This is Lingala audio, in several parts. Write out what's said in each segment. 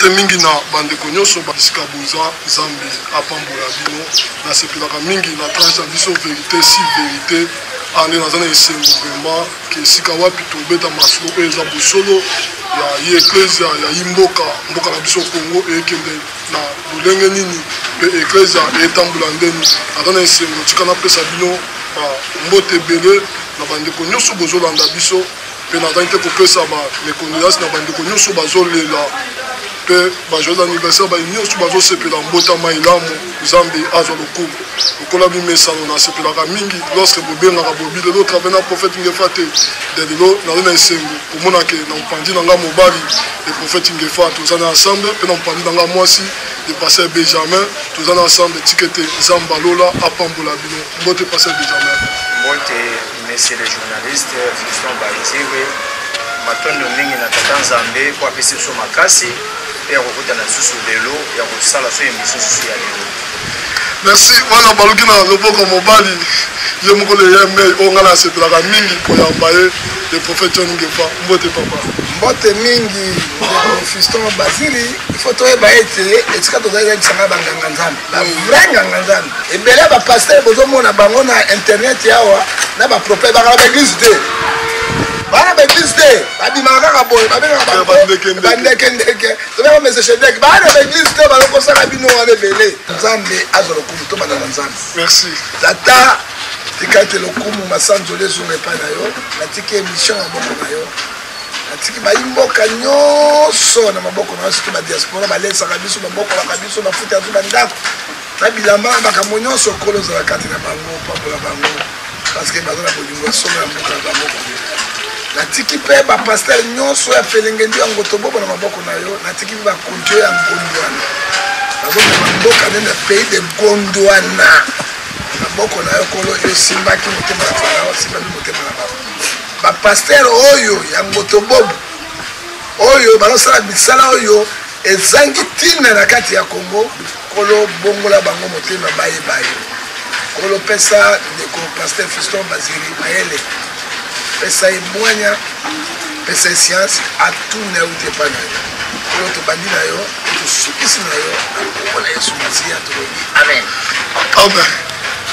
mbote mingi na bandeko nyonso basika boza Nzambe apambola bino na sepelaka mingi na tranche biso vérité si vérité ane nazana esengo vraiment ke sika wapi tobeta masolo oyo eza bosolo ya ye eklezia ya yimboka mboka na biso Congo ekende na lolenge nini pe eklezia etambola ndeni nazana esengo tika napesa bino mbote ebele na bandeko nyonso bozolanda biso pe nazali te kopesa bareconnaissance na bandeko nyonso bazolela pe bajoyeux anniversaire nyonso bazosepela mbotama elamu Nzambe azwa lokumu lokola bimesano nasepelaka mingi lorsque bobengaka bobi lelo travaille na prophète Ngefa te de lelo nazali na esengo komona ke na mopandi na nga mobali le prophète Ngefa tozali ensemble pe na mopandi na nga mwasi le pasteur Benjamin tozali ensemble tika ete Nzambe alola apambola bino mbote pasteur Benjamin. Mbote messieurs les journalistes Fiston Baziri matondo mingi na tata Nzambe kwa pesi so makasi et rokuta na susu lelo ya kosala so émission susu ya lelo. Merci wana baluki na loboko mobali ye mokolo ye mai ongala sepelaka mingi koyamba ye le prophète Ngefa mbote papa mbote mingi Fiston Baziri il faut toyeba ete etika tozali kisanga banganga Nzambe ba vrai nganga Nzambe ebele ba pasteur bozomona bango na internet yawa na ba prophète ba église te bana ba église te babimaka kaka boye babengaka bandekendeke tobeka mese chedek bana ba église te balokosaka bino wana ebele Nzambe azwa lokumu to bana na Nzambe. Merci tata tikate lokumu masanzole ezunga epai na yo natiki émission ya maboko na yo natiki bayimboka nyonso na maboko na yo soki badiaspora balesaka biso babokolaka biso bafuta ya zuba ndako na bilamba na makambo nyonso kolo ozala kati na bango pambola bango parce que baza na bolingo ya solo ya mboka na bango natiki mpe bapaster nyonso ya felengendi ya ngotobobo na maboko na yo natiki mpe bakonti oyo ya ngondwana bazomema mboka nde na pays de Gondwana maboko na yo kolo esimbaki motema na farao simbaki motema na bango bapaster oyo ya ngotobobo oyo bazosala misala oyo ezangi ntina na kati ya Congo kolo bongola bango motema bayeba yo kolo pesa ndeko pasteur Fiston Baziri mayele pesa emwanya pesa science atune ute pa na yo kolo tobandi na yo tosukisi na yo akomona Yesu Masiya tolobi amen amen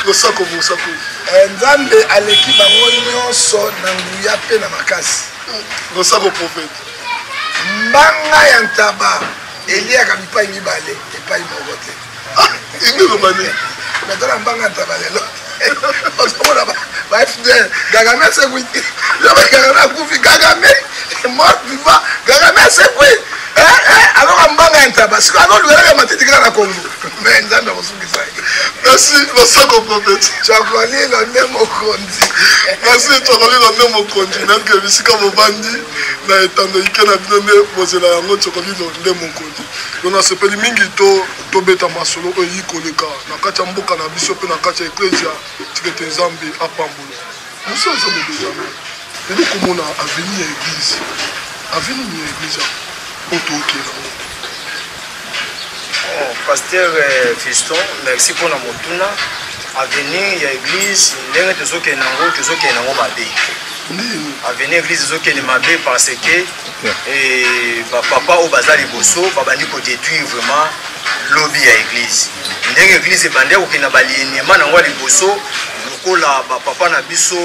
losako mosako Nzambe aleki bango nyonso na nguya pe na makasi losako prophète mbanga ya ntaba eliaka bipai mibale epai moko te ingelobani metona mbanga ya ntaba lelo ozomona ba FDL Gagame sekwiti Gagame akufi Gagame mort vivant Gagame sekwiti alors mbanga ya ntaba siko azoluelaka matiti kaka na Congo mais Nzambe akosukisa ye. Merci losako prophète twakolilo nde mokonzi merci twakolilo nde mokonzi nange bisika mobandi na etando ike na bino nde bozela yango twakolilo nde mokonzi lona sepeli mingi tobeta masolo oyo yikoleka na kati ya mboka na biso mpe na kati ya eklezia tika ete Nzambe apambola mosu Nzambe Benjamin lelo komona avenir ya église avenir ya église oyo tookela Pasteur Fiston, merci pour la motuna. Avenir ya église, ndenge tozokende nango mabe. Avenir église tozokende mabe parce que papa au bazali boso babandi ko détruire vraiment lobby ya église. Ndenge église ebande kokenda balienema nango liboso lokola papa na biso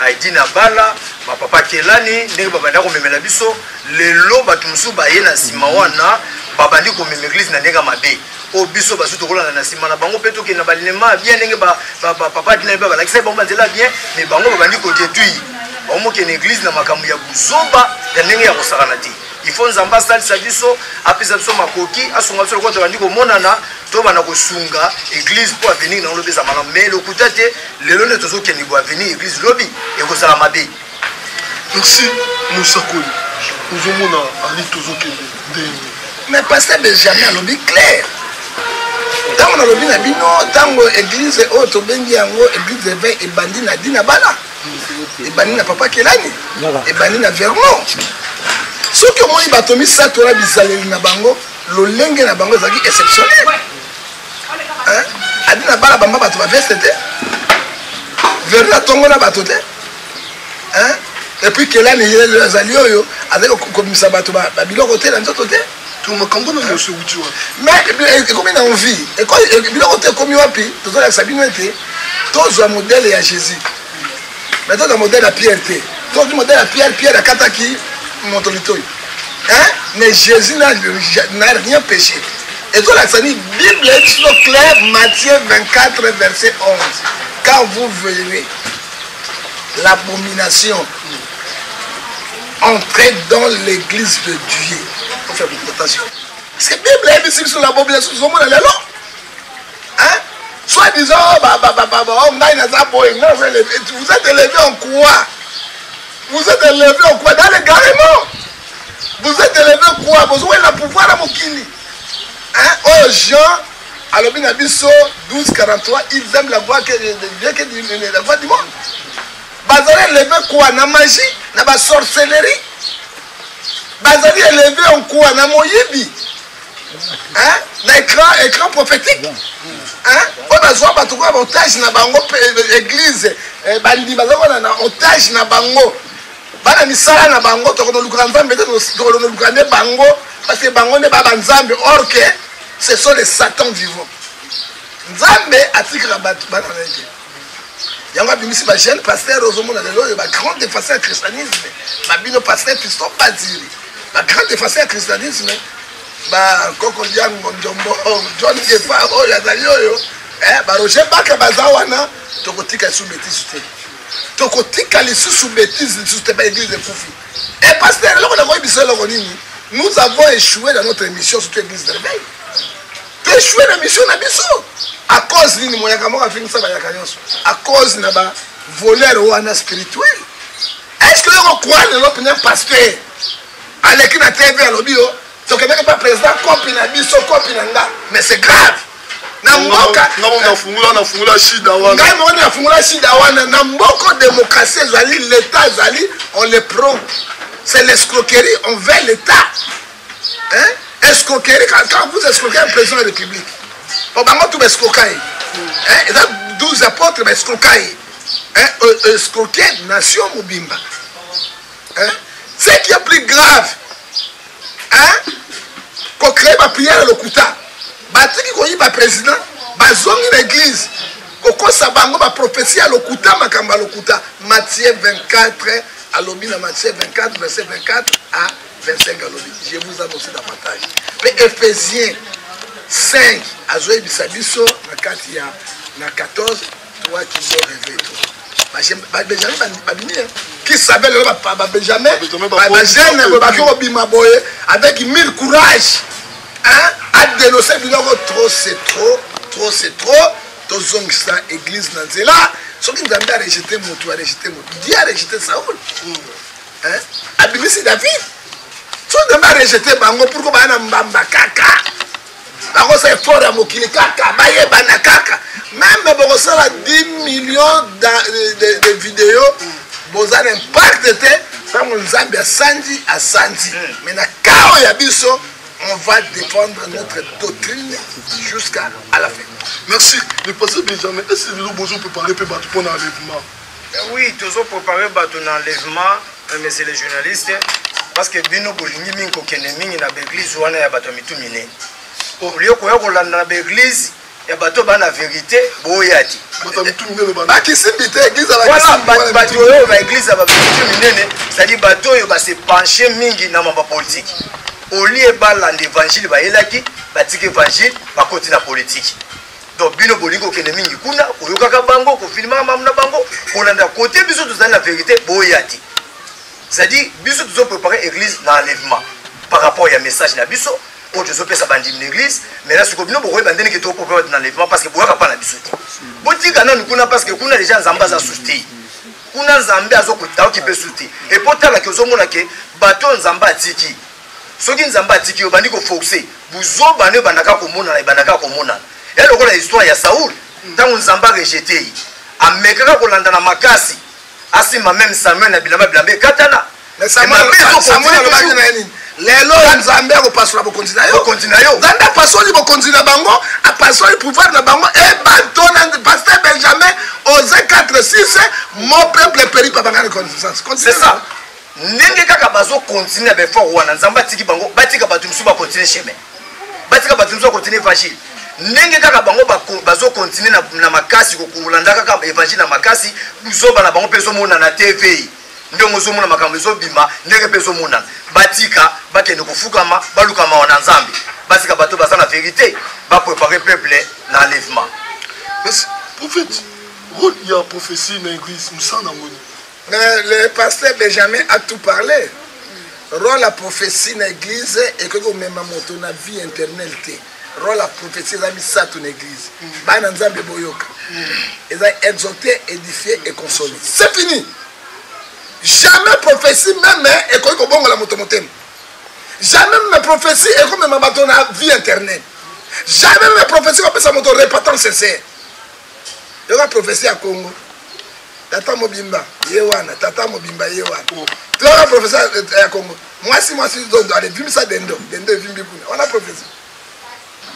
aidi na bala papa kelani ndenge babanda komemela biso lelo bato musu baye na sima wana babandi komema église na ndenge mabe o biso basu tokolana na sima na bango pe tokenda balinema bien ndenge papa dina ba balakisa bango banzela bien mais bango babandi ko détruire bango ke na église na makambo ya buzoba ya ndenge ya kosakana te il faut Nzambe asalisa biso apesa biso makoki asunga biso lokota bandi komonana to bana kosunga église pour avenir na lobeza mala mais lokuta te lelo ne tozokende bo avenir église lobi ekozala mabe. Merci Moussakoli ozomona ali tozokende ndenge mais pasteur Benjamin alobi clair tango na lobi na bino tango église oyo tobengi yango église ve ebandi na dina bala ebandi na papa kelani ebandi na Vernon soki omoni bato misato na bizaleli na bango lolenge na bango ezalaki exceptionnel adi na bala bamba bato baveste te Vernon atongo na bato te et puis kelani azali oyo azali kokomisa bato babiloko te na nzoto te mais ekomi na envie biloko te ekomi wapi tozolakisa bino ete tozwa modele ya Jésus mais tozwa modele ya Pierre te tozwi modele ya Pierre akataki moto litoi mais Jésus n'a rien péché et tozolakisa ni Bible est claire Matthieu 24 verset 11 quand vous verrez l'abomination entrer dans l'église de Dieu. On fait beaucoup d'attention. C'est la Bible est ici sur l'abomination. Hein? Soit disant, vous êtes élevé en quoi? Vous êtes élevé en quoi? Dans les garements. Vous êtes élevé en quoi? Vous avez le pouvoir à Mokili. Hein? Oh Jean, alors Binabiso 12:43, ils aiment la voix que la voix du monde. Bazali élevé quoi? Na magie, na ba sorcellerie. Bazali élevé en quoi? Na moyibi. Hein? Na écran prophétique. Hein? On a besoin de trouver otage na bango église. Bandi bazali na otage na bango. Bana misala na bango to ko lukana nzambe to lukana bango parce que bango ne ba nzambe or que ce sont les satans vivants. Nzambe atikra batu bana nje. Yanga bimisi ba jeune pasteur ozomona lelo ba grand défenseur christianisme ba bino pasteur Piston Badiri ba grand défenseur christianisme ba koko jango njombo John Gefa o ya zalioyo ba Roger Baka bazawana tokotika sous bêtise te tokotika les sous bêtise sous ba église de Fufi et pasteur loko na koyebisa loko nini nous avons échoué dans notre émission sur l'église de réveil tu échoué dans la mission na biso à cause d'une moyaka moko finisa ba yakanyonso à cause na ba voleur wana spirituel est-ce que on croit le l'opinion pasteur avec na TV à lobio to que pas président copie na biso copie na nga mais c'est grave na mboka na fungula shida wana ngai mo na fungula shida wana na mboko démocratie zali l'état zali on les prend c'est l'escroquerie envers l'état hein escroquerie quand vous escroquez un président de la République on va tout escroquer hein et là 12 apôtres escroquer hein escroquer nation mobimba hein ce qui est plus grave hein qu'on crée ma prière le kuta batiki ko yiba président bazongi l'église ko sa bango ba prophétie à le kuta makamba le kuta Matthieu 24 alobi na Matthieu 24 verset 24 à 25 alobi je vous annonce davantage mais Éphésiens 5 azoe bisabiso na kati ya na 14 toi qui dois rêver toi Benjamin babini qui savait le Benjamin jeune ba ko bima boye avec 1000 courage hein à dénoncer biloko trop c'est trop tozongisa église na nzela soki nzambe a rejeté moto Dieu a rejeté Saoul hein abimisi David soki nzambe a rejeté bango pourquoi bana mbamba kaka bango c'est fort à mokili kaka bayebana kaka même bokosala 10 millions de vidéos bozana impact te tango nzambe asandi mais na kao ya biso on va défendre notre doctrine jusqu'à la fin. Merci. Le pasteur Benjamin, est-ce que nous devons préparer pour l'enlèvement? Oui, nous devons préparer pour l'enlèvement, mais c'est les journalistes. Parce que Bino Bolingi Minko Keneming na l'église ou na bato mitumine. Au lieu qu'on a dans l'église, il y a bato ba la vérité, boyati. Bato mitumine ba. Ba kisibite église à la voilà, bato yo ba église ba mitumine, c'est-à-dire bato yo ba se pencher mingi na mamba politique. Au lieu de l'évangile, il évangile, par contre la politique. Donc, Bino Bolingo Kenemingi Kuna, Oyokaka Bango, Kofilma Mamna Bango, on a d'un côté, bisous dans la vérité, Boyati. C'est-à-dire, bisous nous ont préparé l'église dans l'enlèvement. Par rapport à un message na biso, on te sope sa bandi l'église, mais là, ce que nous avons bandé qui est trop préparé dans l'enlèvement parce que Boyaka pas la biso. Boti Kana nous Kuna parce que Kuna les gens Zamba za souté. Kuna Zambé a Zokota qui peut souter. Et pourtant, la question est que bateau Zamba Tiki. Soki nzamba tiki obandi ko forcer buzo bane banaka komona na banaka komona et le la histoire ya Saoul tango nzamba rejeté amekaka kolanda na makasi asima même Samuel na bilamba bilambe katana mais Samuel alobaki na nini lelo nzambe ko pasula bo kontina yo nzambe pasoli bo kontina bango a pasoli pouvoir na bango et batona pasteur Benjamin Osée 4:6 mon peuple périt par bangana connaissance c'est ça ndenge kaka bazo continuer ba effort wana nzamba tiki bango batika batu musu ba continuer chemin batika batu musu continuer évangile ndenge kaka bango bazo continuer na makasi ko kulanda kaka évangile na makasi buzoba na bango peso mona na TV ndenge zo mona makambo zo bima ndenge peso mona batika bakende kufukama balukama wana nzambe batika bato baza na vérité ba préparer peuple na enlèvement. Mais prophète rôle il y a prophétie dans l'église musana moni. Mais le pasteur Benjamin a tout parlé. Rôle la prophétie dans l'église et que vous même moto na vie éternelle té. Rôle la prophétie dans ça ton église. Ba na nzambe boyoka. Ils ont exhorté, édifié et consolé. C'est fini. Jamais prophétie même et que bongo la moto motem. Jamais mes prophéties et comme même bateau na vie éternelle. Jamais mes prophéties comme ça moto répétant sincère. Il y a une prophétie à Congo. Tata Mobimba, Yewana, Tata Mobimba, Yewana. Tu as la prophétie à Congo. Moi, si je allez vivre ça Dendo vivre. On a prophétie.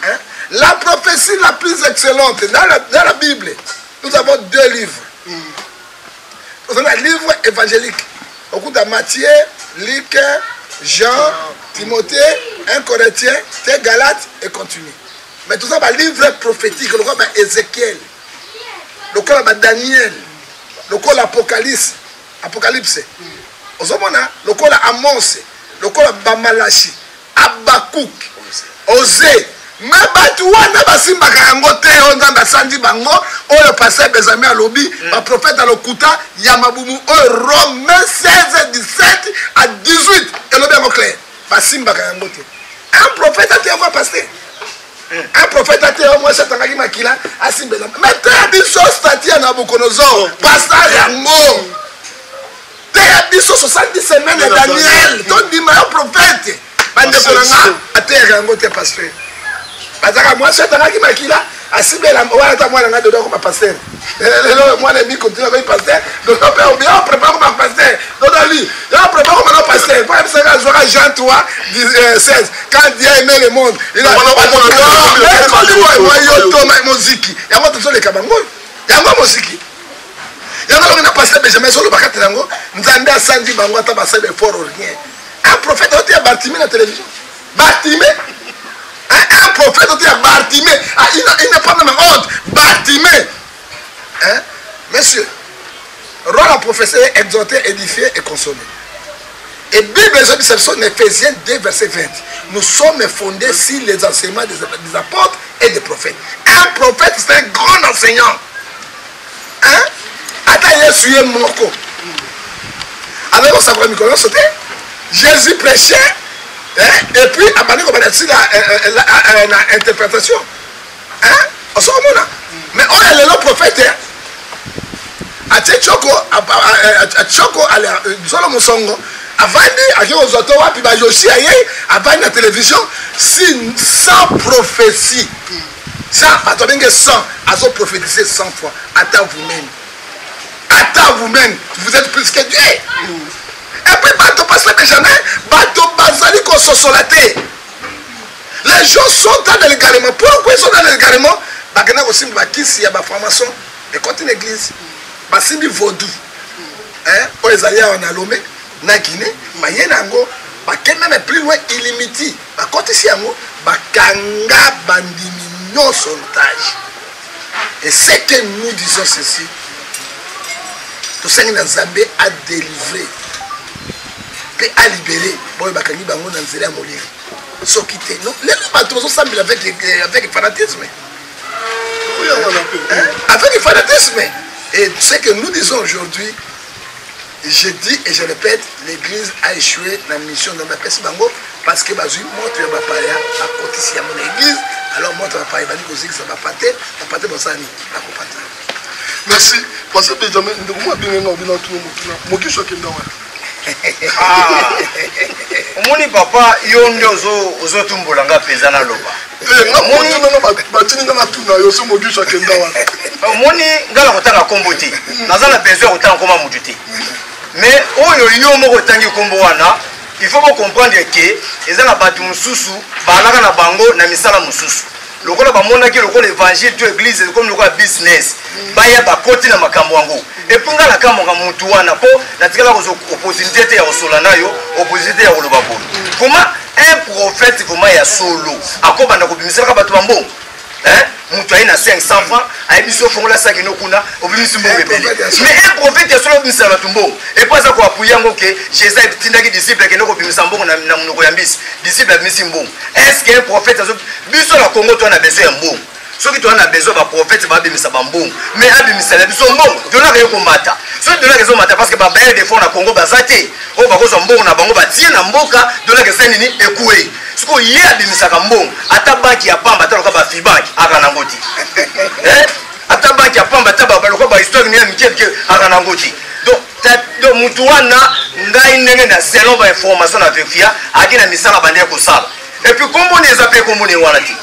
Hein? La prophétie la plus excellente dans la Bible, nous avons 2 livres. Nous avons un livre évangélique. Au coup de Matthieu, Luc, Jean, Timothée, 1 Corinthiens, Galates et continue. Mais tout ça, c'est un livre prophétique. Le roi Ézéchiel, le roi Daniel, le roi Apocalypse, le roi Amos, le roi Malachi, Abakouk, Osée. Mais batu wana basimbaka yango te onzamba sandi bango oyo pasteur Benjamin alobi ba prophète alokuta ya mabumu oyo Rome 16 17 à 18 elobi yango clair basimbaka yango te. Un prophète a été un pasteur. Un prophète a été un moi chatangaki makila asimbela. Mais te biso stati ya Nabucodonosor pasteur yango. Te biso 70 semaines de Daniel ton dit un prophète. Bande kolanga ater yango te pasteur. Parce moi, je suis makila, asibela wala moi nga dodo comme pasteur. Moi les mi continue comme pasteur, donc on bien prépare comme pasteur. Donc lui, on prépare comme pasteur. Pas ça que Joël Jean 3 16 quand Dieu aimait le monde, il a moi yo Thomas musique. Ya moi tous les kabango. Ya moi musique. Ya moi on a pasteur Benjamin solo bakati nango, nzambe asandi bango ata basebe fort rien. Un prophète a Bartimée na télévision. Bartimée un prophète qui a Bartimée, il n'a pas même ordre. Bartimée. Hein? Monsieur, rôle la prophétie est exhorté, édifié et consolé. Et Bible, Éphésiens 2, verset 20. Nous sommes fondés sur les enseignements des apôtres et des prophètes. Un prophète, c'est un grand enseignant. Hein? Attends, Jésus est mort. Avec sa première connaissance, Jésus prêchait. Et puis, après, on va dire l'interprétation. Hein? On s'en va. Mais on est le prophète. À Tchoko, à Tchoko, à Zolomosongo, avant de puis Yoshi, avant la télévision, sans prophétie. Sans, attendez, 100, à prophétiser 100 fois. Attends vous-même. Attends vous-même. Vous êtes plus que Dieu. Et puis, bateau passe le Benjamin, bateau basali qu'on se solaté. Les gens sont dans l'égarement. Pourquoi ils sont dans l'égarement? Parce que aussi, il y a une formation de côté de l'église. Parce que vaudou. Pour les alliés en Alomé, na Guinée, il y a même plus loin illimité. Par contre, ici, il y a kanga bandimino sautage. Et c'est que nous disons ceci. Tout ça, Nzambe a délivré. Et à libérer, bon, il va gagner dans Nzéria Moliri. Ce qui était, non, les patrons semblent avec le fanatisme. Oui, avec le fanatisme. Et ce que nous disons aujourd'hui, je dis et je répète, l'église a échoué dans la mission de ma personne parce que Bazui montre ma païa à côté de mon église, alors montre ma païa, ça va pâter, la pâter dans sa vie, la compagnie. Merci. Parce que Benjamin, nous avons bien tout le monde. Je suis omoni papa yo nde ozotumbola nga mpenza na loba omoni nga na kotanga nkombo te naza na besoin ya kotanga nkoma motu te mais oyo yo moko otangi nkombo wana il faut bocomprendre ke eza na bato mosusu baalaka na bango na misala mosusu lokola bamonaki lokola évangile to église comme lokola business baya bakoti na makambo yango epunga na kambo mutu wana po natikala ko opportunité ya kosola nayo opportunité ya koloba bolo comment un prophète comment ya solo akobanda kobimisaka bato bambongo mutu ayi na 500 francs ayebiso fongola saki nokuna obimisi mbongo ebele mais un prophète ya solo obimisa bato mbongo epoza ko apuya yango ke Jésus tindaki disciple ke noko bimisa mbongo na munoko ya mbisi disciple abimisi mbongo est-ce que un prophète biso na Congo to na besoin ya mbongo soki to na besoin ba prophète ba bimisa ba mbongo mais abimisa la biso mbongo to na ke komata soki to na ke komata parce que ba baye de fonds na Congo bazate o ba kozo mbongo na bango batie na mboka to na ke seni ni ekuwe siko ye abimisaka mbongo ata banki ya pamba ata loka ba fibanki akana ngoti ata banki ya pamba ata ba loka ba histoire ni ya mikeke akana ngoti donc mutu wana ngai ndenge na selon ba information na vérifia akina misala bande ko sala et puis kombo ni ezape kombo ni wana ti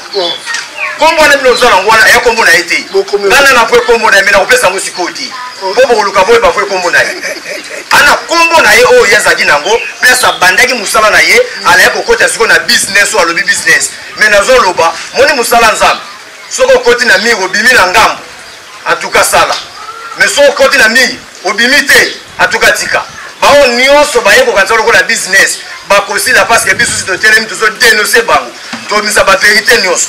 kombo na bino zala ngwana ya kombo na ete ngana na fwe kombo na mina opesa ngo sikoti bobo koluka boye ba fwe kombo na ye ana kombo na ye o yazaki nango pesa bandaki musala na ye ala yako kota siko na business o alobi business mais nazo loba moni musala nzambe soko koti na mi obimi na ngambo atuka sala mais soko koti na mi obimi te atuka tika bao nyonso baye ko kanza lokola business bakosila parce que biso to telemi to dénoncer bango to misa ba vérité nyonso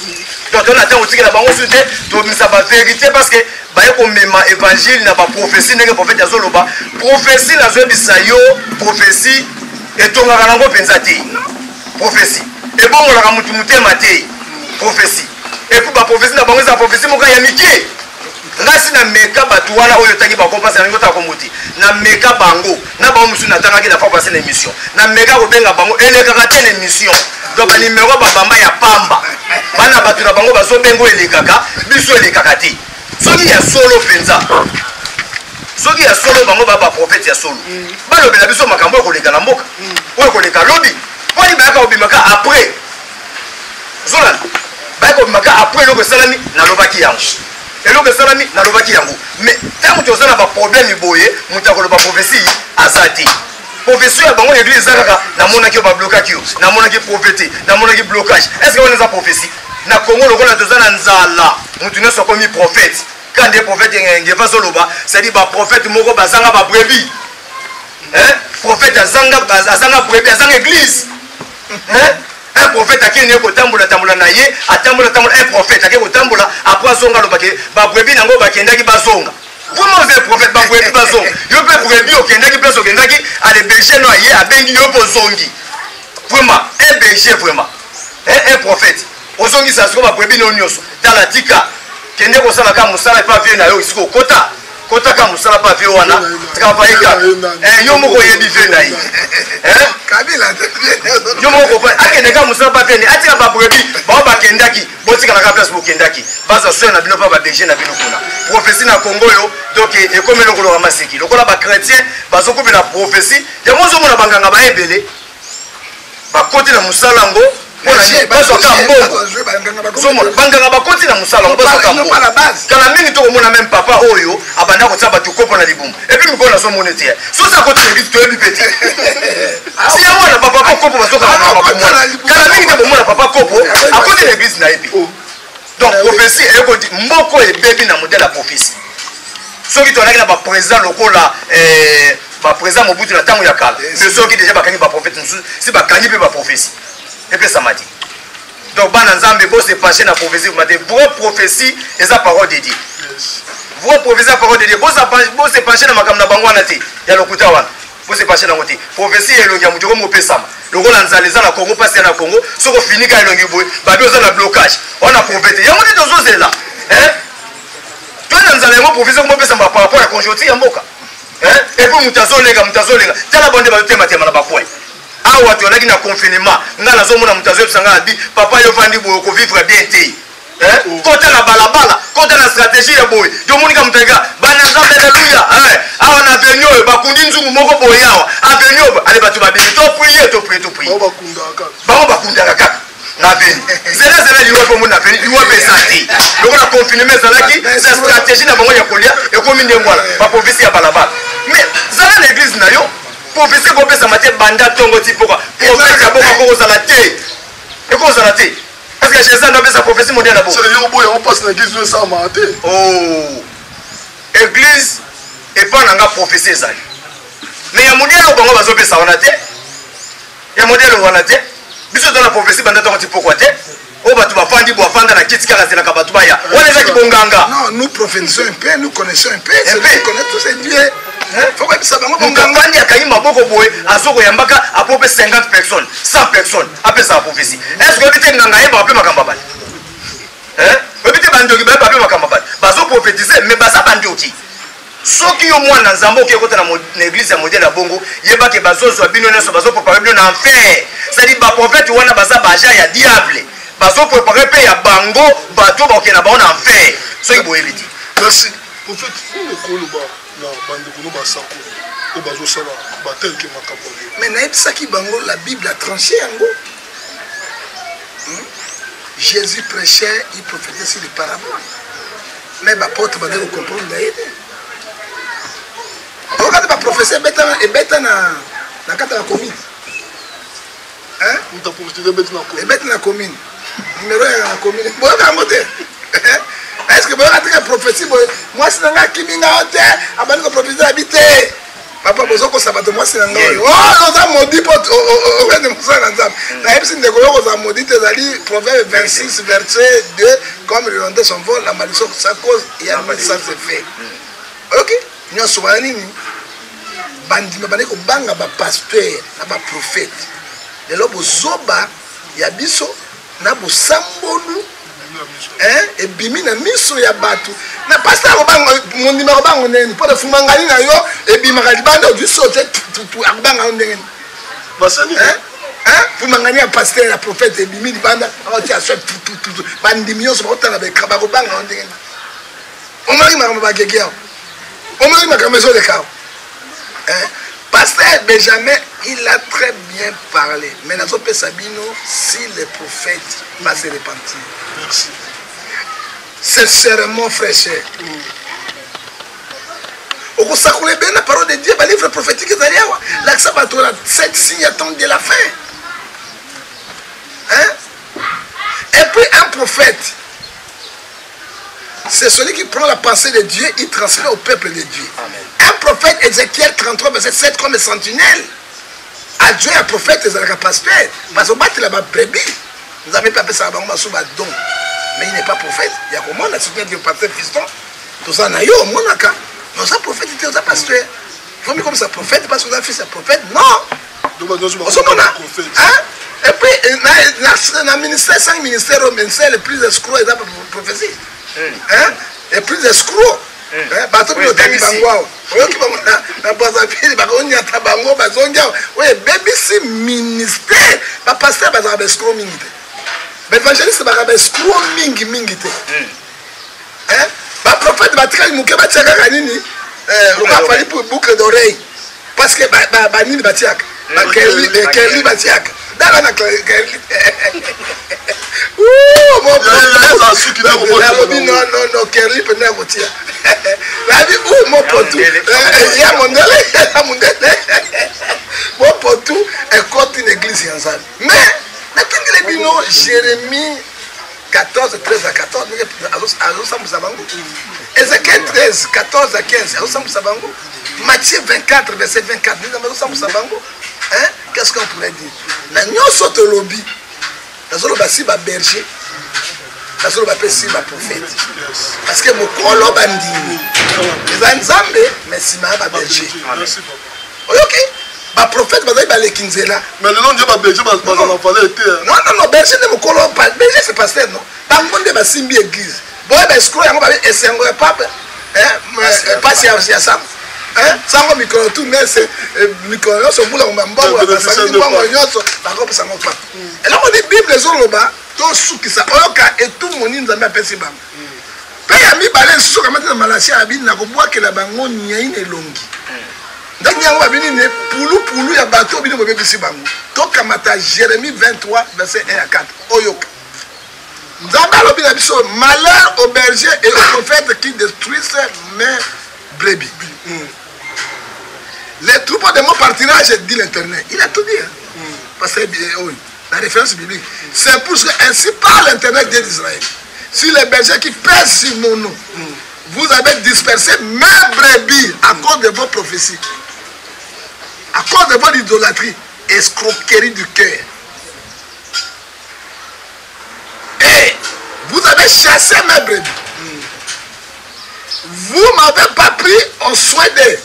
donc on attend aussi que la bango soute to misa ba vérité parce que baye ko mema évangile na ba prophétie ndenge prophète azoloba prophétie na zo bisayo prophétie etongaka nango penza te prophétie et bon on la mutu mutema te prophétie et puis ba prophétie na bango za prophétie moka ya mikie ngasi na meka batu wana oyo tangi ba kompensa na ngota komuti na meka bango na ba musu na tanga ki na fa passer na émission na meka ko benga bango elekaka te na émission donc ba numéro ba bamba ya pamba bana batu na bango bazo bengo elekaka biso elekaka te soki ya solo penza soki ya solo bango ba prophète ya solo ba lobela biso makambo ko leka na mboka oyo ko leka lobi poni ba ka obimaka après zola ba ko obimaka après loko salami na lobaki yango eloko salami na lobaki yango mais tant que tu as ba problème boye muta ko loba prophétie azati prophétie ya bango église kaka na monaki ba blocage na monaki prophétie na monaki blocage est-ce que on a prophétie na Congo loko na tozana nzala mutu ne so komi prophète quand des prophètes ngeva soloba c'est dit ba prophète moko bazanga ba brebis prophète azanga brebis azanga église un prophète akine ko tambola na ye atambola un prophète akiko tambola après zonga lobake ba brebis nango bakendaki bazonga comment un prophète ba brebis bazonga yo pe brebis okendaki place okendaki ale berger no ye abengi yo pozongi vraiment un berger vraiment un prophète ozongi sa siko ba brebis no nyoso tala tika kende ko sala ka musala pa vie na yo isiko kota ka musala pa vie wana tika pa eka yo moko yebi vie na yi kabila yo moko pa akende ka musala pa vie ni atika ba brebis ba kendaki botika na ka place bokendaki baza so na bino pa ba berger na bino kuna prophétie na Congo yo donc e comme lokolo wa masiki lokola ba chrétien bazo ko na prophétie ya mozo mona banganga ba ebele ba koti na musala ngo bazo ka mbongo banganga bakoti na musala bazo ka mbongo kana mingi to komona même papa oyo abanda ko tsaba tukopo na libumu et puis mikola so monete so sa koti ngi to ebi peti si ya mwana papa kopo bazo ka na komona kana mingi to komona papa kopo akoti na église na epi donc prophétie e ko di mboko e bebi na modèle la prophétie soki to alaki na ba président lokola ba président Mobutu na tango ya kala mais soki déjà bakangi ba prophète si bakangi pe ba prophétie et puis ça m'a dit donc bana nzambe bo se pencher na prophétie vous m'avez vraie prophétie et sa parole de Dieu vraie prophétie la parole de Dieu bo se pencher na makamna bango wana te ya lokuta wana bo se pencher na ngote prophétie elongi ya mutu ko mopesama lokola nzaleza na Congo passe na Congo soko finika elongi boy babi oza na blocage on a prophète ya mutu tozozela toi na nzaleza mo prophétie ko mopesama par rapport à conjoncture ya mboka et puis mutazolenga tala bonde ba tema tema na bakoy awa to laki na confinement ngala zo mona mutazo sanga bi papa yo vandi boyo ko vivre bien te kota na balabala kota na stratégie ya boy yo monika mutega bana nzambe haleluya awa na venyo ba kundi nzungu moko boy awa avenyo ale batu ba bien to prier ba kunda kaka na veni zela liwa po mona veni liwa pesati loko na confinement zalaki sa stratégie na bango ya kolia e ko minde ngwala ba prophétie ya balabala mais zala na église na yo prophétie ko pesa mate banda tongo ti pourquoi prophète ya bongo ko zala te e ko zala te parce que chez ça on appelle ça prophétie modèle là-bas. C'est yo boy on passe dans l'église de ça maté. Oh. Église et pas nanga prophétie ezali. Mais ya modèle au bango bazo pesa on a té. Ya modèle on a té. Biso dans la prophétie banda to ti pourquoi té. O batu bafandi bo afanda na kiti kala zela kabatu baya. On les a qui bonganga. Non, nous prophétisons un peu, nous connaissons un peu, c'est nous connaissons tous ces dieux. Faut pas que ça va Mukambani akayima boko boy azoko yambaka apope 50 personnes, 100 personnes après sa prophétie. Est-ce que bité nganga yeba ape makamba bali? Bité bandoki ba ape makamba bali. Bazo prophétiser mais baza bandoki. Soki yo mwana nzambo ki ekota na église ya modèle ya bongo yeba ke bazozo bino nyonso bazo préparer bino na enfer. C'est-à-dire ba prophète wana baza baja ya diable. Bazo préparer pe ya bango bato ba okena ba on enfer. Soki boye biti. Merci. Prophète, on ekolo ba na bandeko no basako o bazo sala ba tel que makapo. Mais naebisaki bango la Bible a tranché yango. Jésus prêchait, il prophétisait sur les paraboles. Mais ma porte va devoir comprendre d'aide. Regarde ma prophétie et bête na kata la commune. Hein? On t'a prophétisé bête na commune. Et bête na commune. Numéro 1 na commune. Bon à monter. Est-ce que vous avez une prophétie? Moi, c'est un qui m'a dit que prophétie habité. Papa, vous avez sabato moi c'est un oh, nous avons maudit pour au de Moussa Nanzam. La Bible dit que nous avons maudit les Proverbe 26 verset 2 comme il rendait son vol la malédiction sa cause il y a ça c'est fait. OK? Nous sommes nini bandima bane ko banga ba pasteur na ba prophète. De lo bozoba ya biso na bo sambolu et bimi na miso ya batu na pasteur obanga mondima obanga neni po de fumangani na yo et bima ka libanda du sauter tout abanga ndenge basani fumangani ya pasteur ya prophète et bimi libanda o tia so tout bandimi yo so otala be kaba obanga ndenge o mari ma ba gegea o mari ma kameso de kao pasteur Benjamin il a très bien parlé mais na so pe Sabino si les prophètes va se repentir. Merci. Sincèrement, frère cher. Au consacré bien la parole de Dieu, le livre prophétique est derrière. Là, ça va être 7 signes attendent de la fin. Hein? Et puis un prophète, c'est celui qui prend la pensée de Dieu, il transmet au peuple de Dieu. Amen. Un prophète, Ézéchiel 33, verset 7, comme sentinelle. À Dieu, un prophète, c'est un pasteur. Parce qu'on bat là-bas brebis. Vous avez pas appelé ça un don. Mais il n'est pas prophète. Il y a comment on a soutenu le pasteur fiston. Tout ça, on a eu au monaka. Non, ça prophète, il était pasteur. Il faut mieux comme ça prophète, parce que vous avez fait ça prophète. Non. Et puis, dans le ministère, 5 ministères au ministère, le plus escroc est la prophétie. Le plus escroc. Bato bi otaki bango oyoki bango na Brazzaville bakonya ta bango bazongia oye BBC ministère ba pasteur bazaba escroc mingi te ba évangéliste bazaba escroc mingi te ba prophète batika muke batiaka kanini on a fallu pour boucle d'oreille parce que ba nini batiaka ba Kelly batiaka dala na Kelly non, Kerry peut pas vous dire. La vie où mon potou, il y a mon délai, mon potou est contre une église ensemble. Mais, dans les binos, Jérémie 14, 13 à 14, Ézéchiel 13, 14 à 15, Matthieu 24, verset 24, qu'est-ce qu'on pourrait dire? La nuit saute au lobby. Basi ba berger nasolo ba pesi ba prophète parce que mokolo bandini les nzambe mais sima ba berger OK ba prophète ba ba lekinzela mais le nom de ba berger ba na parler était non berger de mokolo pas berger c'est pasteur non bangonde ba simbi église boy ba escroc yango ba esengo papa pas ya ça sango micro tout mais c'est micro so bula mbambo ba sango mbambo nyoso ba ko pesa ngo papa et là on dit bible zoloba to sukisa oyoka et tout moni nzambe apesi bango pe ya mibale susu kamata na malasia abini na kobwakela bango nyai na elongi ndenge yango abini ne pulu ya bato bino bobebisi bango to kamata Jérémie 23 verset 1 à 4 oyoka nzambe alobi na biso malheur au berger et au prophète qui détruisent mes brebis. Les troupeaux de mon partirage, dit l'Éternel. Il a tout dit. Parce que oui. la référence biblique. C'est pour ce que ainsi par l'internet d'Israël. Si les bergers qui pèsent sur mon nom, vous avez dispersé mes brebis à cause de vos prophéties, à cause de votre idolâtrie, escroquerie du cœur. Et vous avez chassé mes brebis. Vous ne m'avez pas pris en soin d'eux.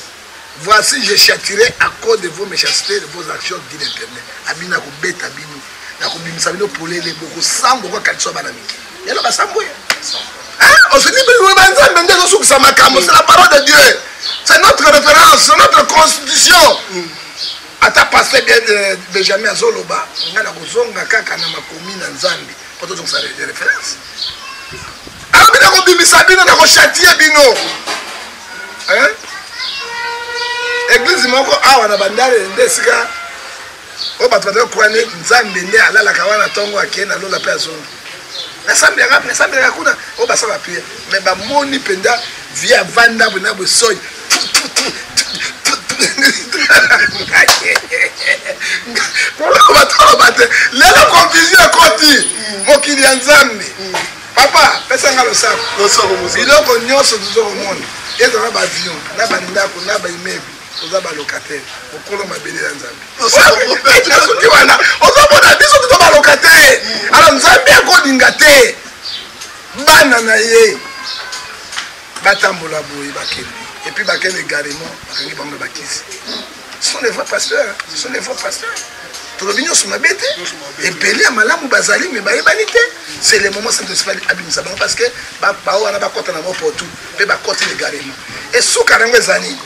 Voici, je châtirai à cause de vos méchancetés, de vos actions, dit l'Éternel. Abina ko beta bino, na ko bimisa bino polé les boko sambo ko kaliso banamiki. Yalo ba sambo ya. On se dit c'est la parole de Dieu. C'est notre référence, c'est notre constitution. Ata pasteur Benjamin Azoloba, ngana ko zonga kaka na makomi na Nzambi. Poto donc ça référence. Alors bino ko bimisa bino na ko châtier bino. Hein? Église moko awa na bandare ndesika o bato bataka kwani Nzambe nde alalaka wana tongo akena lola pe azongi na sambe ya kuna o basala prière mais ba moni penda via vanda bona bosoy lelo confusion koti mokili ya Nzambe papa pesa ngalo sako biloko nyonso tuzokomona ezala ba avion na ba ndako na ba immeuble oza ba locataire okolo mabele ya Nzambe nasoki wana ozomona biso tuzo ba locataire alors Nzambe akodinga te bana na ye batambola boye bakende et puis bakende également bakangi bango bakisi. Ce sont les vrais pasteurs, ce sont les vrais pasteurs. Tolobinyo sumabete et belé à malamu bazali mais baïbanité. C'est le moment Saint-Esprit abimisa parce que ba wana ba kota na mo pour tout pe ba kota également et sous karangwe zani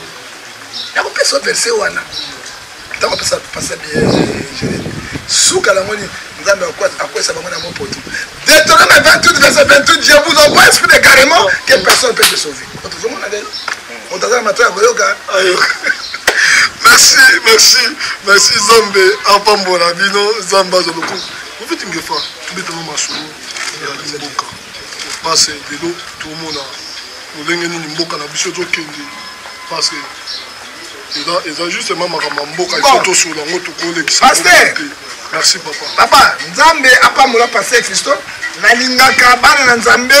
na ko pesa verset wana ta ko pesa passer bien sous karangwe Nzambe akwesa bango na mo pour tout. Deutéronome 28 verset 28, je vous envoie esprit d'égarement que personne ne peut te sauver. On t'a dit matin koyoka merci Zambe apambola bino Zamba zoloko en fait ngefa tubeta no masulu ya mboka parce que lelo tout le monde molenge ni mboka na biso to kende parce que ils ont justement makambo mboka isoto sur la moto ko le pasteur. Merci papa Nzambe apambola pasteur Christo nalingaka bana na Nzambe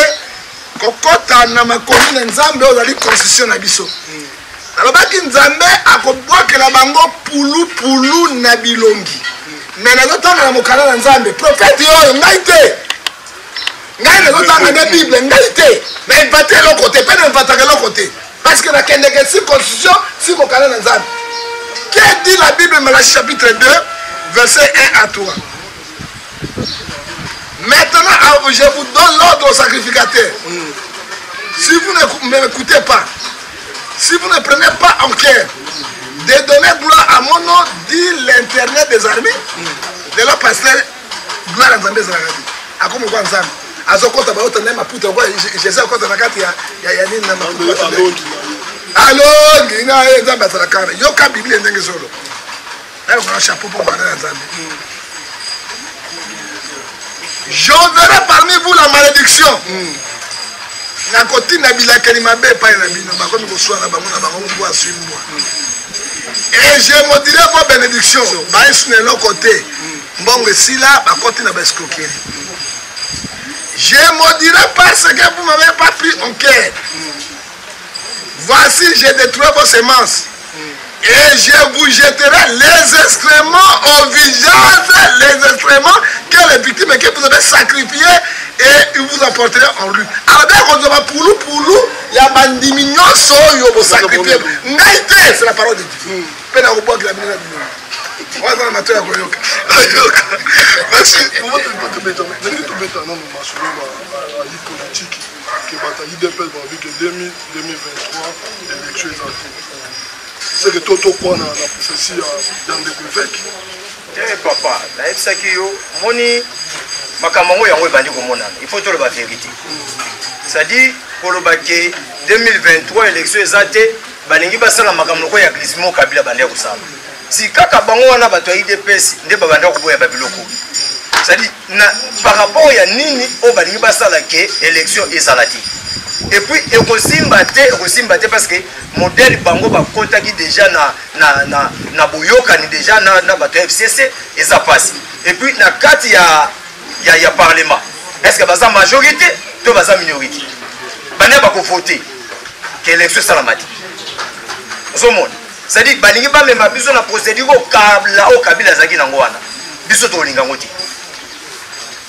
kokota na makomi na Nzambe ozali constitution na biso. Alobaki Nzambe akobwakela bango pulu na bilongi. Mais nazotanga na mokala na Nzambe prophète yo ngai te. Ngai nazotanga na Bible ngai te. Mais mpate lo côté, pe ne mpataka lo côté. Parce que la kendeke si constitution si mokala na Nzambe. Qu'est dit la Bible Malachie chapitre 2 verset 1 à 3. Maintenant je vous donne l'ordre au sacrificateur. Si vous ne m'écoutez pas, si vous ne prenez pas en cœur de donner gloire à mon nom, dit l'internet des armées, de leur pasteur, gloire à Nzambe Zalagadi. A comme quoi Nzambe, à ce compte, je sais quoi il y a une alors, il y a un Nzambe Zalagadi. Il y a une Bible qui est solo. Là, on a un chapeau pour parler à Nzambe. J'enverrai parmi vous la malédiction. Na côté na bilakeli mabe pa na bino ba komi ko soana ba mona ba ngo a suivre moi. Et je maudirai vos bénédictions. Ba esune l'autre côté. Mbongo sila ba côté na ba escroquerie. Je maudirai parce que vous m'avez pas pris en cœur. Voici je détruis vos semences. Et je vous jetterai les excréments au visage, les excréments que les victimes que vous avez sacrifiés et ils vous apporteront en rue. Alors dès qu'on va poulou, il y a un diminution sur vos sacrifiés. C'est la parole de Dieu. Merci. C'est que tout au point dans la prophétie dans des évêques. Eh papa, la ebsaki yo moni makamango yango ebandi komona. Il faut toloba vérité. Ça dit pour le baquet 2023 élection ezate balingi basala makambo ko ya glissement kabila bande ko sala. Si kaka bango wana bato ya IDPS nde babanda ko boya babiloko. c'est-à-dire par rapport à nini au balingi basala ke élection ezalati et puis ekosimba te parce que modèle bango bakotaki déjà na boyokani déjà na bato FCC eza passe et puis na kati ya parlement est-ce que baza majorité to baza minorité bane bako voter que élection salamati ozomona c'est-à-dire balingi bamema biso na procédure au kabila zaki nango wana biso tolinga ngoti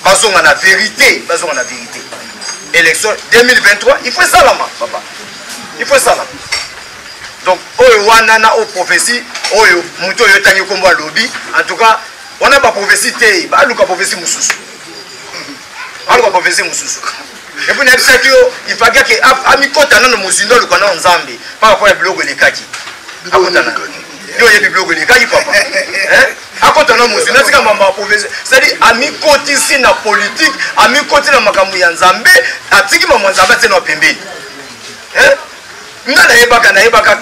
bazonga na vérité élection 2023 il faut ça là papa il faut ça là donc oyo wana na o prophétie oyo muto oyo tangi kombo lobby en tout cas on a pas prophétie te ba luka prophétie mususu et puis na bisaki yo il fallait que amikota na muzindo luka na nzambe par rapport à blogo lekaki akota na yo yebi blogo lekaki papa akota na muzindo tika mamba prophétie c'est-à-dire amikoti si na politique amikoti na makambo ya nzambe atiki mama nzambe tena pembeni nga nayebaka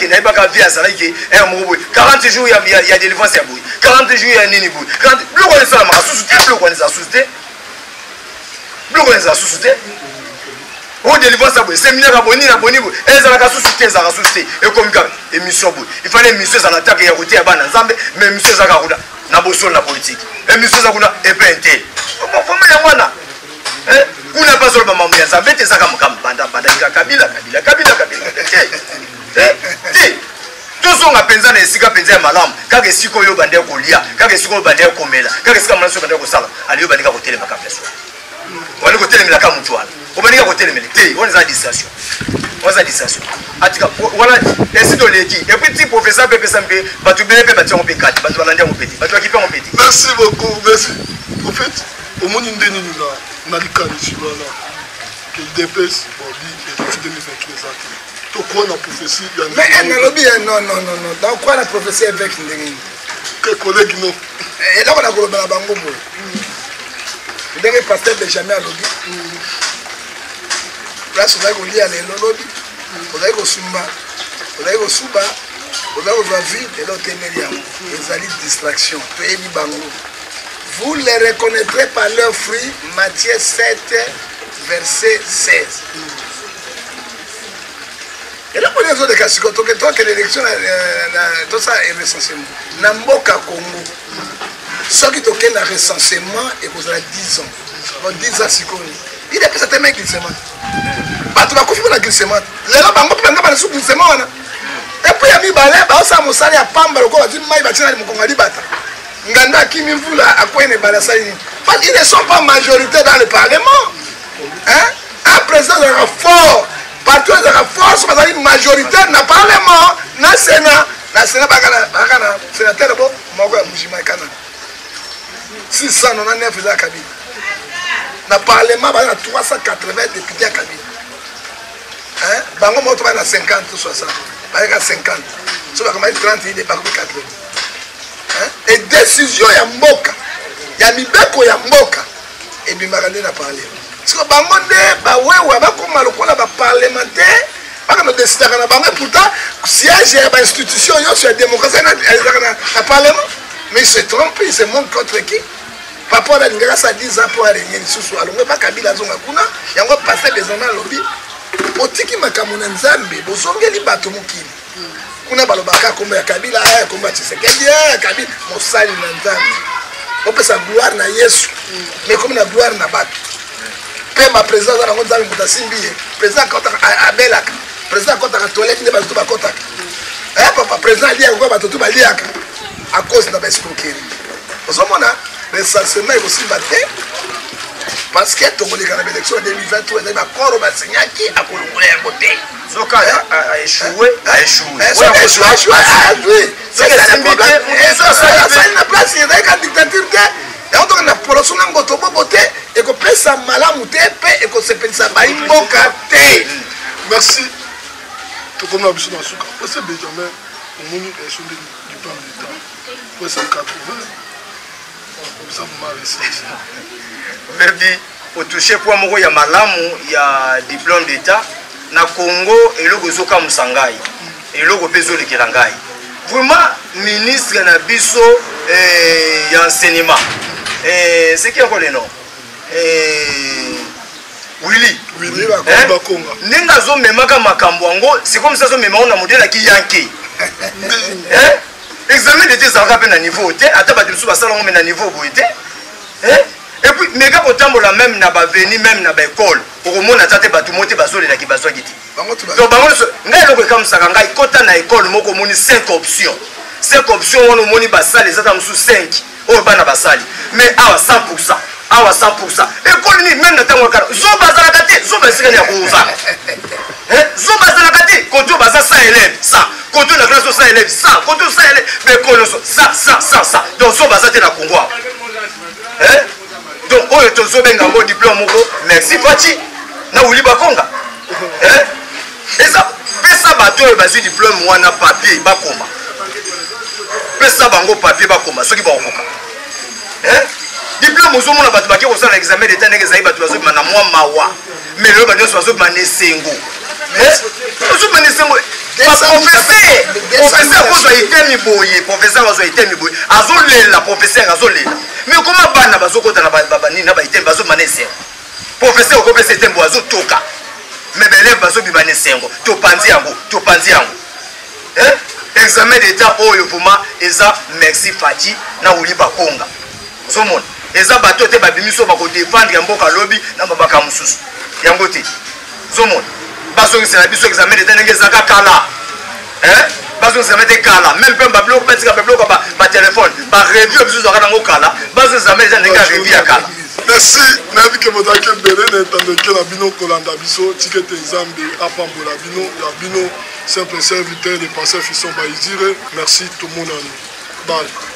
via azalaki mokoboye 40 jours ya délivrance ya boye 40 jours ya nini boye biloko wana esalamaka susu te biloko wana eza susu te o délivrance ya boye séminaire ya boni na boni boye ezalaka susu te ekomi kaka émission boye ifale émission ezala take ya kote ya bana nzambe mais émission ezalaka kuna na bosolo na politique émission eza kuna epe intel fome yango wana kuna bazolo ba mamu ya nzambe te ezaka makambo bandakika kabila te tozonga mpenza na esika mpenza ya malamu kaka esika oyo bande kolia kaka esika oyo bande komela kaka esika malamu bande kosala aliyo bandika kotelema kaka so wali kotelemela kaka mutu wana obandika kotelemela te wana eza distraction atika wala esi toleki et puis ti professeur pepe sampe bato bele pe batiango pe kati bato balandi yango peti bato bakipe yango peti. Merci beaucoup, merci. En fait omoni ndeni na likanisi wana que l'UDPS bobi et 2023 to quoi na prophétie ya mais nalobi non donc quoi la prophétie avec ndenge que collègue non et là on a koloba na bango boy ndenge pasteur Benjamin alobi place va ko lia lelo lobi on a ko sumba on a ko vie et l'autre melia ezali distraction to ebi bango. Vous les reconnaîtrez par leurs fruits. Matthieu 7, verset 16. Et là, pour les autres cas, toi que l'élection, tout ça est recensement. Namboka Congo. Ceux qui toquent le recensement, et vous avez 10 ans. Bon, 10 ans, c'est connu. Il est peut-être un mec glissement. Bah, tu vas confirmer le glissement. Les gens vont prendre le sous glissement. Et puis, il y a mis balai, ça m'a salé à Pamba, le corps, il m'a dit, il m'a dit, Nganda Kimi Vula à quoi ne balasani. Parce qu'ils ne sont pas majorité dans le Parlement. Un président de la fort, partout de la force, mais une majorité dans le Parlement, dans le Sénat, bagana, sénateur bon, Mogo Mujima Kana. 699 à Kabi. Dans le Parlement, il y a 380 députés à Kabi. Bango moto na 50 ou 60. Ba 50. So ba 30 il est pas 80. Et décision ya mboka ya mibeko ya mboka et bimakande na parler parce que bango nde ba wewa ba koma lokola ba parlementaire ba kana décider kana bango pourtant siège ya ba institution yo sur la démocratie na parlement mais il se trompe il se montre contre qui papa na ngaka sa 10 ans pour aller susu alongo ba kabila zonga kuna yango passer des années lobby otiki makamuna nzambe bozongeli bato mokili kuna balobaka komba ya kabila komba Tshisekedi kabila mosali na nzambe opesa gloire na Yesu mais comme na gloire na bato pe ma président za ngo nzambe mutasimbi président kota abelaka président kota ka toilette ne bato bakota papa président ali ko bato to baliaka à cause na escroquerie osomona recensement aussi baté parce que tout le monde est dans l'élection 2023 il y a encore Bassignaki à Kolongole à côté Zoka a échoué c'est ça le problème et ça na place il y a une dictature et on doit na poloso na ngoto bobote et ko pesa malamu te pe et ko sepelisa baimboka te. Merci to comme la biso na suka parce que Benjamin au moni est sur du plan de temps pour 180 ça m'a laissé verdi otouché pour moko ya malamu ya diplôme d'état na Congo eloko zoka musangai eloko pezo lekela ngai vraiment ministre na biso ya enseignement c'est qui encore le nom Willy Bakonga ninga zo memaka makambo yango c'est comme ça zo memaka na modèle qui yanké examen d'été ça va na niveau té ata ba diso ba sala ngo na niveau boité et puis mega kotambola même na ba veni même na ba école pour mona tate ba tout monter ba zolela ki ba zo giti donc bango ngai loko comme ça ngai kota na école moko moni 5 options 5 options on moni ba sala les ata musu 5 o bana ba sali mais awa 100% awa 100% école ni même na tango kala zo bazala kate zo basika ya kuuza zo bazala kate koto baza 100 élèves ça koto na classe 100 élèves ça koto 100 élèves mais école ça donc zo bazate na Congo donc oyo tozo benga ngo diplôme moko merci Fati na Willy Bakonga eza pesa bato oyo bazwi diplôme wana papier bakoma pesa bango papier bakoma soki bakoka diplôme ozomona bato baki kosala examen d'état ndenge ezali bato bazobima na mwa mawa mais lelo bato nyonso bazobima na esengo bazobima na esengo professeur kozwa itemi boye professeur azwa itemi boye azolela professeur azolela mais koma bana bazokota na banini na baitemi bazobima na esengo professeur okopesa itemi boye azotoka mais baelève bazobima na esengo topanzi yango examen d'état oyo vraiment eza merci Fati na Willy Bakonga zomona eza bato te babimiso bako défendre mboka lobby na babaka mususu yango te zomona basongisa na biso examen d'état ndenge ezaka kala basongisa mete kala même pe babloko petika babloko ba téléphone ba review biso zaka nango kala basongisa examen d'état ndenge review ya kala. Merci, nabi ke motake bele na entendre que la bino kolanda biso tikete Nzambe apambola bino ya bino simple serviteur de passer Fiston Baizire. Merci tout le monde. Bye.